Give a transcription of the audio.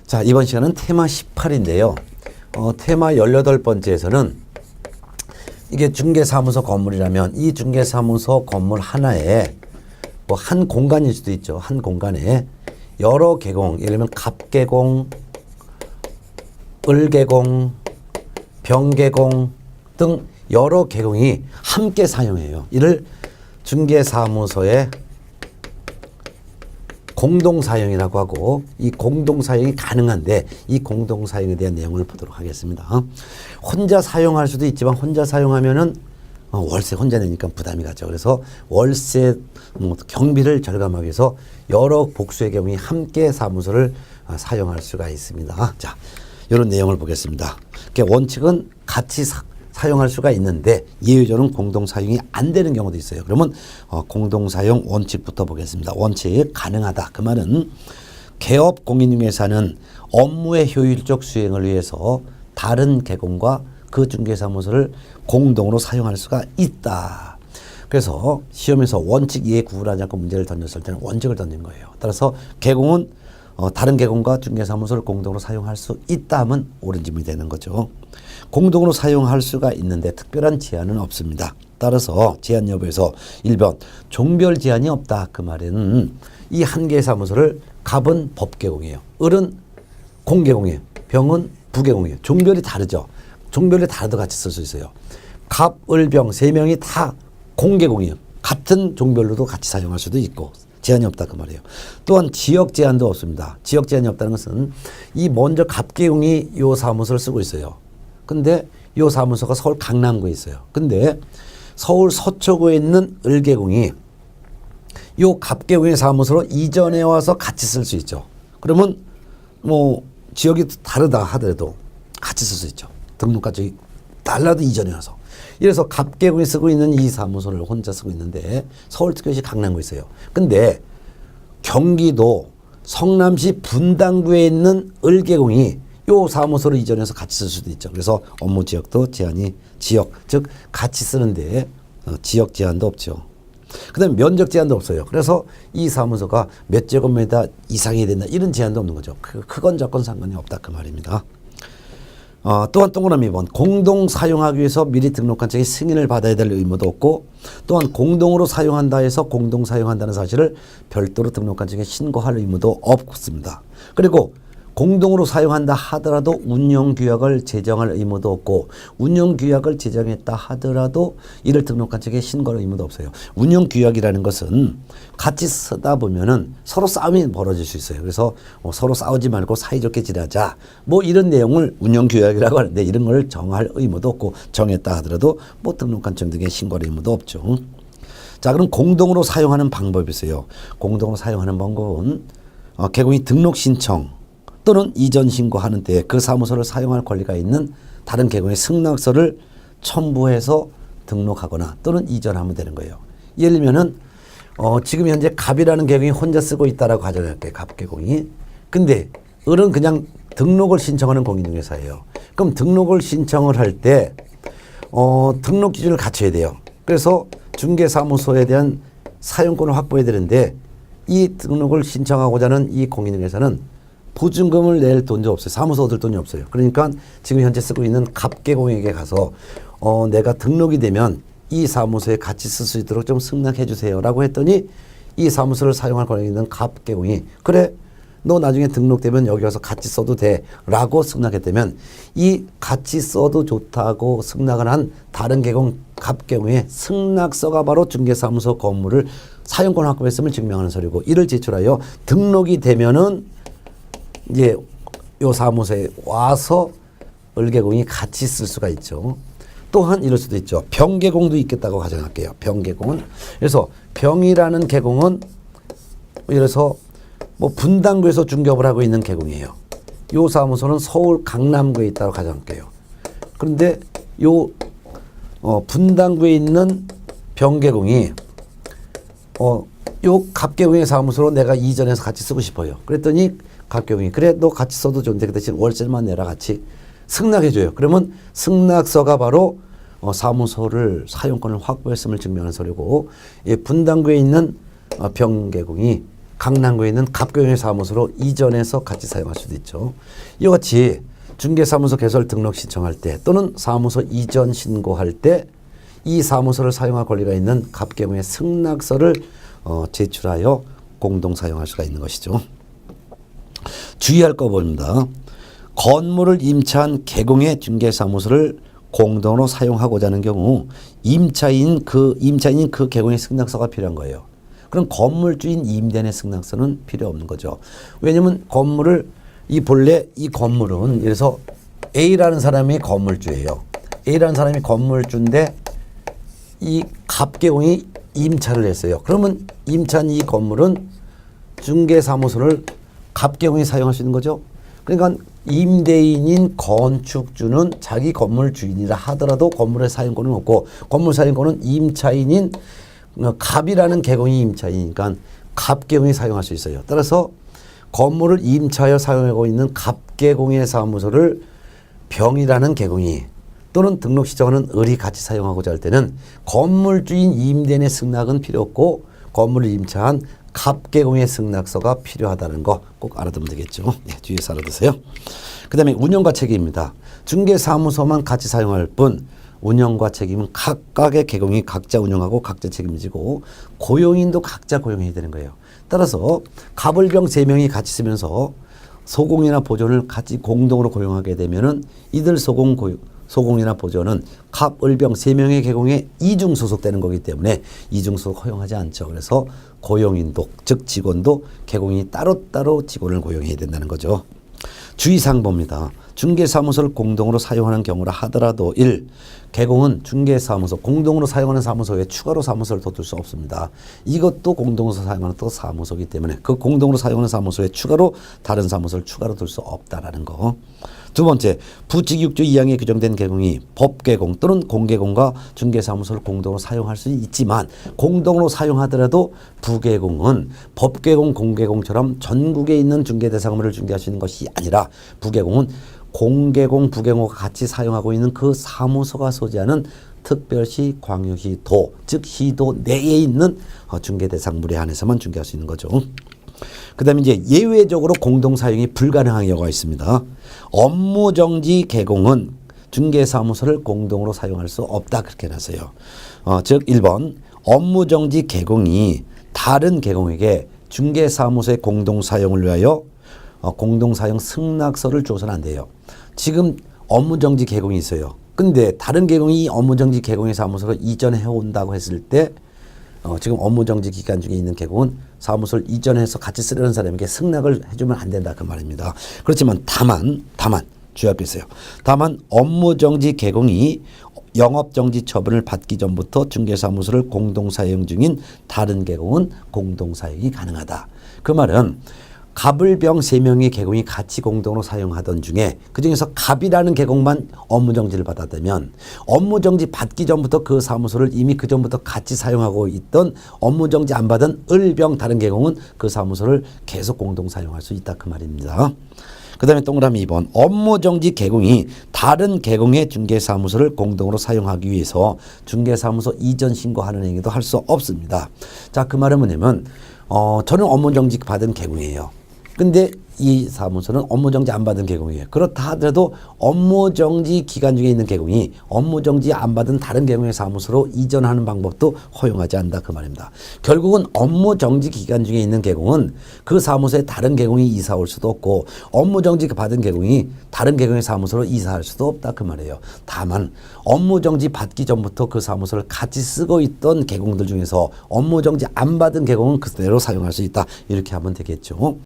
자, 이번 시간은 테마 18인데요. 테마 18번째에서는 이게 중개사무소 건물이라면 이 중개사무소 건물 하나에 뭐 한 공간일 수도 있죠. 한 공간에 여러 계공, 예를 들면 갑계공, 을계공, 병계공 등 여러 계공이 함께 사용해요. 이를 중개사무소의 공동사용이라고 하고, 이 공동사용이 가능한데 이 공동사용에 대한 내용을 보도록 하겠습니다. 혼자 사용할 수도 있지만 혼자 사용하면은 월세 혼자 내니까 부담이 가죠. 그래서 월세 경비를 절감하기 위해서 여러 복수의 경우에 함께 사무소를 사용할 수가 있습니다. 자, 이런 내용을 보겠습니다. 원칙은 같이 사용할 수가 있는데 예외적으로는 공동사용이 안 되는 경우도 있어요. 그러면 공동사용 원칙부터 보겠습니다. 원칙 가능하다. 그 말은 개업 공인중개사는 업무의 효율적 수행을 위해서 다른 계공과 그 중개사무소를 공동으로 사용할 수가 있다. 그래서 시험에서 원칙 이해 구분하지 않고 문제를 던졌을 때는 원칙을 던진 거예요. 따라서 계공은 다른 계공과 중개사무소를 공동으로 사용할 수 있다 하면 옳은 질문이 되는 거죠. 공동으로 사용할 수가 있는데 특별한 제한은 없습니다. 따라서 제한 여부에서 1번 종별 제한이 없다. 그 말에는 이 한 개의 사무소를 갑은 법계공이에요. 을은 공계공이에요. 병은 부계공이에요. 종별이 다르죠. 종별이 다르도 같이 쓸 수 있어요. 갑, 을, 병 세 명이 다 공계공이에요. 같은 종별로도 같이 사용할 수도 있고 제한이 없다 그 말이에요. 또한 지역 제한도 없습니다. 지역 제한이 없다는 것은 이 먼저 갑계공이 요 사무소를 쓰고 있어요. 근데 요 사무소가 서울 강남구에 있어요. 근데 서울 서초구에 있는 을계공이 요 갑계공의 사무소로 이전해 와서 같이 쓸 수 있죠. 그러면 뭐 지역이 다르다 하더라도 같이 쓸 수 있죠. 등록까지 달라도 이전해 와서. 이래서 갑계공이 쓰고 있는 이 사무소를 혼자 쓰고 있는데 서울특별시 강남구에 있어요. 근데 경기도 성남시 분당구에 있는 을계공이 요 사무소를 이전해서 같이 쓸 수도 있죠. 그래서 업무 지역도 제한이 지역, 즉 같이 쓰는데 지역 제한도 없죠. 그 다음에 면적 제한도 없어요. 그래서 이 사무소가 몇 제곱미터 이상이 된다 이런 제한도 없는 거죠. 크건 작건 상관이 없다 그 말입니다. 또한 동그라미 2번 공동 사용하기 위해서 미리 등록한 책의 승인을 받아야 될 의무도 없고, 또한 공동으로 사용한다 해서 공동 사용한다는 사실을 별도로 등록한 책에 신고할 의무도 없습니다. 그리고 공동으로 사용한다 하더라도 운영규약을 제정할 의무도 없고, 운영규약을 제정했다 하더라도 이를 등록한 책에 신고할 의무도 없어요. 운영규약이라는 것은 같이 쓰다 보면은 서로 싸움이 벌어질 수 있어요. 그래서 서로 싸우지 말고 사이좋게 지내자 뭐 이런 내용을 운영규약이라고 하는데, 이런 걸 정할 의무도 없고 정했다 하더라도 뭐 등록한 책 등에 신고할 의무도 없죠. 자, 그럼 공동으로 사용하는 방법이 있어요. 공동으로 사용하는 방법은 계공이 등록 신청 또는 이전 신고하는 때에 그 사무소를 사용할 권리가 있는 다른 계공의 승낙서를 첨부해서 등록하거나 또는 이전하면 되는 거예요. 예를 들면은 지금 현재 갑이라는 계공이 혼자 쓰고 있다라고 가정할게요. 갑 계공이. 근데 을은 그냥 등록을 신청하는 공인중개사예요. 그럼 등록을 신청을 할 때 등록 기준을 갖춰야 돼요. 그래서 중개사무소에 대한 사용권을 확보해야 되는데, 이 등록을 신청하고자 하는 이 공인중개사는 보증금을 낼 돈도 없어요. 사무소 얻을 돈이 없어요. 그러니까 지금 현재 쓰고 있는 갑계공에게 가서 내가 등록이 되면 이 사무소에 같이 쓸 수 있도록 좀 승낙해 주세요 라고 했더니, 이 사무소를 사용할 권한이 있는 갑계공이 그래 너 나중에 등록되면 여기 와서 같이 써도 돼 라고 승낙했다면, 이 같이 써도 좋다고 승낙을 한 다른 계공 갑계공의 승낙서가 바로 중개사무소 건물을 사용권 확보했음을 증명하는 서류고, 이를 제출하여 등록이 되면은 이제 요 사무소에 와서 을계공이 같이 쓸 수가 있죠. 또한 이럴 수도 있죠. 병계공도 있겠다고 가정할게요. 병계공은. 그래서 병이라는 계공은 이래서 뭐 분당구에서 중개업을 하고 있는 계공이에요. 요 사무소는 서울 강남구에 있다고 가정할게요. 그런데 요 분당구에 있는 병계공이 요 갑계공의 사무소로 내가 이전해서 같이 쓰고 싶어요. 그랬더니 갑계공이 그래 너 같이 써도 좋은데 그 대신 월세만 내라 같이 승낙해줘요. 그러면 승낙서가 바로 사무소를 사용권을 확보했음을 증명하는 서류고, 분당구에 있는 병계공이 강남구에 있는 갑경의 사무소로 이전해서 같이 사용할 수도 있죠. 이와 같이 중개사무소 개설 등록 신청할 때 또는 사무소 이전 신고할 때 이 사무소를 사용할 권리가 있는 갑경의 승낙서를 제출하여 공동 사용할 수가 있는 것이죠. 주의할 거 봅니다. 건물을 임차한 개공의 중개사무소를 공동으로 사용하고자 하는 경우 임차인인 그 개공의 승낙서가 필요한 거예요. 그럼 건물주인 임대인의 승낙서는 필요 없는 거죠. 왜냐면 본래 이 건물은 그래서 A라는 사람이 건물주예요. A라는 사람이 건물주인데 이 갑개공이 임차를 했어요. 그러면 임차한 이 건물은 중개사무소를 갑개공이 사용할 수 있는 거죠. 그러니까 임대인인 건축주는 자기 건물 주인이라 하더라도 건물의 사용권은 없고 건물 사용권은 임차인인 갑이라는 개공이 임차인이니까 갑개공이 사용할 수 있어요. 따라서 건물을 임차하여 사용하고 있는 갑개공의 사무소를 병이라는 개공이 또는 등록 시청하는 을이 같이 사용하고자 할 때는 건물주인 임대인의 승낙은 필요 없고 건물을 임차한 갑개공의 승낙서가 필요하다는 거 꼭 알아두면 되겠죠. 네, 뒤에서 알아두세요. 그 다음에 운영과 책임입니다. 중개사무소만 같이 사용할 뿐 운영과 책임은 각각의 개공이 각자 운영하고 각자 책임지고 고용인도 각자 고용해야 되는 거예요. 따라서 갑을병 3명이 같이 쓰면서 소공이나 보존을 같이 공동으로 고용하게 되면은 이들 소공이나 보존은 갑, 을병 3명의 개공에 이중 소속되는 거기 때문에 이중 소속 허용하지 않죠. 그래서 고용인도 즉 직원도 개공이 따로따로 직원을 고용해야 된다는 거죠. 주의사항 봅니다. 중개사무소를 공동으로 사용하는 경우라 하더라도 1. 개공은 중개사무소 공동으로 사용하는 사무소 외에 추가로 사무소를 더 둘 수 없습니다. 이것도 공동으로 사용하는 또 사무소이기 때문에 그 공동으로 사용하는 사무소에 추가로 다른 사무소를 추가로 둘 수 없다라는 거. 두 번째, 부칙 6조 2항에 규정된 개공이 법개공 또는 공개공과 중개사무소를 공동으로 사용할 수 있지만 공동으로 사용하더라도 부개공은 법개공, 공개공처럼 전국에 있는 중개대상물을 중개할 수 있는 것이 아니라 부개공은 공개공, 부개공과 같이 사용하고 있는 그 사무소가 소지하는 특별시, 광역시, 도, 즉 시도 내에 있는 중개대상물에 한해서만 중개할 수 있는 거죠. 그 다음에 이제 예외적으로 공동 사용이 불가능한 경우가 있습니다. 업무정지 개공은 중개사무소를 공동으로 사용할 수 없다 그렇게 해놨어요. 즉 1번 업무정지 개공이 다른 개공에게 중개사무소의 공동 사용을 위하여 공동 사용 승낙서를 줘서는 안 돼요. 지금 업무정지 개공이 있어요. 근데 다른 개공이 업무정지 개공의 사무소로 이전해 온다고 했을 때 지금 업무정지 기간 중에 있는 개공은 사무소를 이전해서 같이 쓰려는 사람에게 승낙을 해주면 안 된다 그 말입니다. 그렇지만 다만 주의할 게 있어요. 다만 업무정지 개공이 영업정지 처분을 받기 전부터 중개사무소를 공동사용 중인 다른 개공은 공동사용이 가능하다. 그 말은 갑을병 3명의 개공이 같이 공동으로 사용하던 중에 그중에서 갑이라는 개공만 업무정지를 받았다면 업무정지 받기 전부터 그 사무소를 이미 그 전부터 같이 사용하고 있던 업무정지 안 받은 을병 다른 개공은 그 사무소를 계속 공동 사용할 수 있다 그 말입니다. 그 다음에 동그라미 2번 업무정지 개공이 다른 개공의 중개사무소를 공동으로 사용하기 위해서 중개사무소 이전 신고하는 행위도 할 수 없습니다. 자, 그 말은 뭐냐면 저는 업무정지 받은 개공이에요. 근데 이 사무소는 업무정지 안 받은 개공이에요. 그렇다 하더라도 업무정지 기간 중에 있는 개공이 업무정지 안 받은 다른 개공의 사무소로 이전하는 방법도 허용하지 않는다 그 말입니다. 결국은 업무정지 기간 중에 있는 개공은 그 사무소에 다른 개공이 이사 올 수도 없고 업무정지 받은 개공이 다른 개공의 사무소로 이사할 수도 없다 그 말이에요. 다만 업무정지 받기 전부터 그 사무소를 같이 쓰고 있던 개공들 중에서 업무정지 안 받은 개공은 그대로 사용할 수 있다 이렇게 하면 되겠죠.